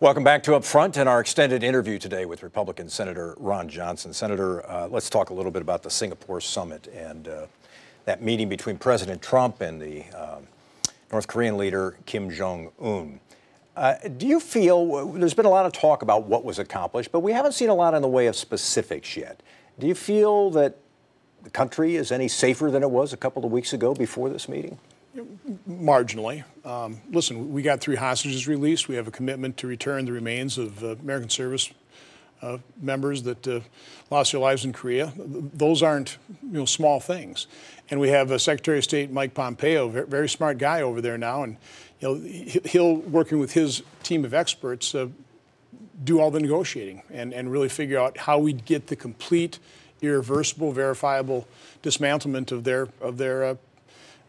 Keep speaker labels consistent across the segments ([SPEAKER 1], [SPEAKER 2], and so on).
[SPEAKER 1] Welcome back to Up Front and our extended interview today with Republican Senator Ron Johnson. Senator, let's talk a little bit about the Singapore summit and that meeting between President Trump and the North Korean leader Kim Jong-un. Do you feel, there's been a lot of talk about what was accomplished, but we haven't seen a lot in the way of specifics yet. Do you feel that the country is any safer than it was a couple of weeks ago before this meeting?
[SPEAKER 2] Marginally. Listen, we got 3 hostages released. We have a commitment to return the remains of American service members that lost their lives in Korea. Those aren't, small things. And we have Secretary of State Mike Pompeo, very smart guy over there now, and he'll, working with his team of experts, do all the negotiating and really figure out how we get the complete, irreversible, verifiable dismantlement of their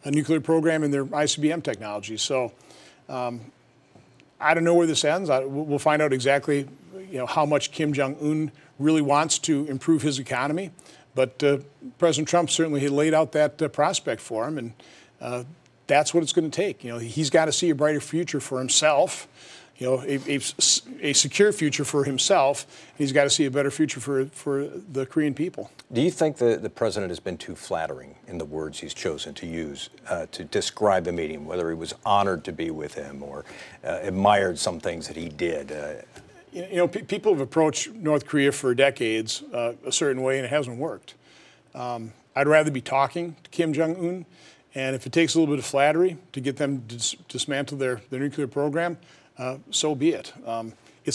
[SPEAKER 2] nuclear program and their ICBM technology. So I don't know where this ends. We'll find out exactly how much Kim Jong-un really wants to improve his economy. But President Trump certainly had laid out that prospect for him, and that's what it's going to take. He's got to see a brighter future for himself, a secure future for himself. And he's got to see a better future for the Korean people. Do
[SPEAKER 1] you think the president has been too flattering in the words he's chosen to use to describe the meeting, whether he was honored to be with him or admired some things that he did?
[SPEAKER 2] People have approached North Korea for decades a certain way, and it hasn't worked. I'd rather be talking to Kim Jong-un, and if it takes a little bit of flattery to get them to dismantle their nuclear program, so be it.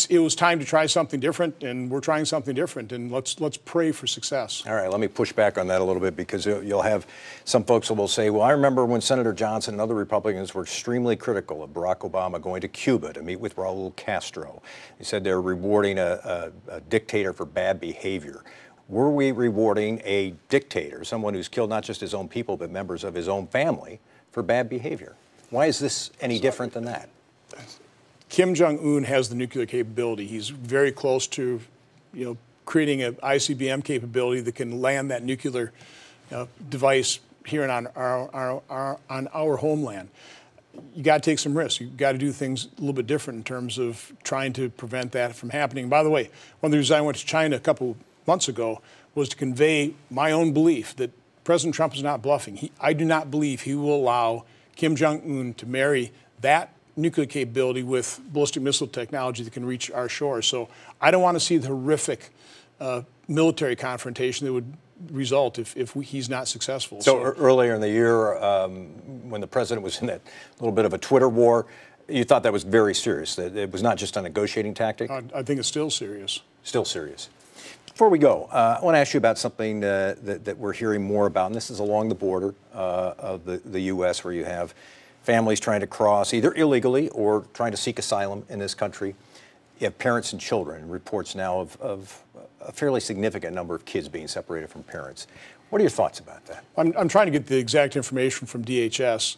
[SPEAKER 2] It was time to try something different, and we're trying something different, and let's pray for success.
[SPEAKER 1] All right, let me push back on that a little bit, because you'll have some folks who will say, well, I remember when Senator Johnson and other Republicans were extremely critical of Barack Obama going to Cuba to meet with Raul Castro. He said they're rewarding a dictator for bad behavior. Were we rewarding a dictator, someone who's killed not just his own people, but members of his own family, for bad behavior? Why is this any different than that?
[SPEAKER 2] Kim Jong-un has the nuclear capability. He's very close to, creating an ICBM capability that can land that nuclear device here on our homeland. You got to take some risks. You got to do things a little bit different in terms of trying to prevent that from happening. By the way, one of the reasons I went to China a couple months ago was to convey my own belief that President Trump is not bluffing. I do not believe he will allow Kim Jong-un to marry that nuclear capability with ballistic missile technology that can reach our shores. So I don't want to see the horrific military confrontation that would result if he's not successful.
[SPEAKER 1] So earlier in the year, when the president was in that little bit of a Twitter war, you thought that was very serious, that it was not just a negotiating tactic?
[SPEAKER 2] I think it's still serious.
[SPEAKER 1] Still serious. Before we go, I want to ask you about something that we're hearing more about, and this is along the border of the U.S., where you have families trying to cross either illegally or trying to seek asylum in this country. You have parents and children, reports now of a fairly significant number of kids being separated from parents. What are your thoughts about that?
[SPEAKER 2] I'm trying to get the exact information from DHS.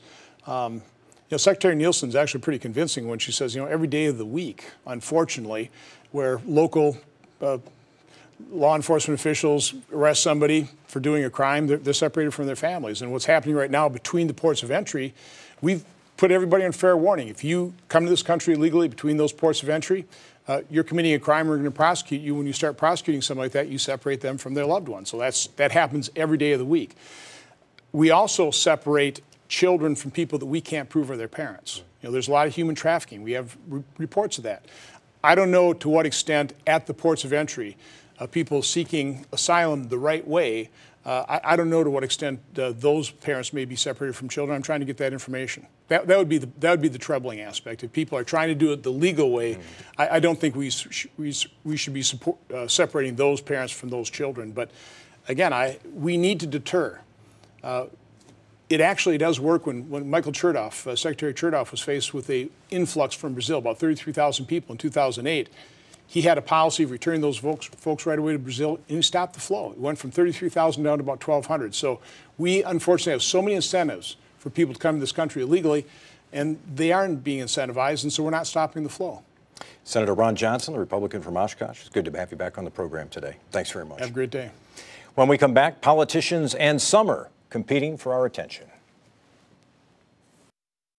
[SPEAKER 2] Secretary Nielsen's actually pretty convincing when she says, every day of the week, unfortunately, where local law enforcement officials arrest somebody for doing a crime, they're separated from their families. And what's happening right now between the ports of entry, we've put everybody on fair warning. If you come to this country illegally between those ports of entry, you're committing a crime. We're going to prosecute you. When you start prosecuting something like that, you separate them from their loved ones. So that happens every day of the week. We also separate children from people that we can't prove are their parents. There's a lot of human trafficking. We have reports of that. I don't know to what extent at the ports of entry, people seeking asylum the right way, I don't know to what extent those parents may be separated from children. I'm trying to get that information. That would be the troubling aspect. If people are trying to do it the legal way, I don't think we should be separating those parents from those children. But again, we need to deter. It actually does work. When Michael Chertoff, Secretary Chertoff, was faced with an influx from Brazil, about 33,000 people in 2008. He had a policy of returning those folks right away to Brazil, and he stopped the flow. It went from 33,000 down to about 1,200. So we, unfortunately, have so many incentives for people to come to this country illegally, and they aren't being incentivized, and so we're not stopping the flow.
[SPEAKER 1] Senator Ron Johnson, a Republican from Oshkosh, it's good to have you back on the program today. Thanks very much.
[SPEAKER 2] Have a great day.
[SPEAKER 1] When we come back, politicians and summer competing for our attention.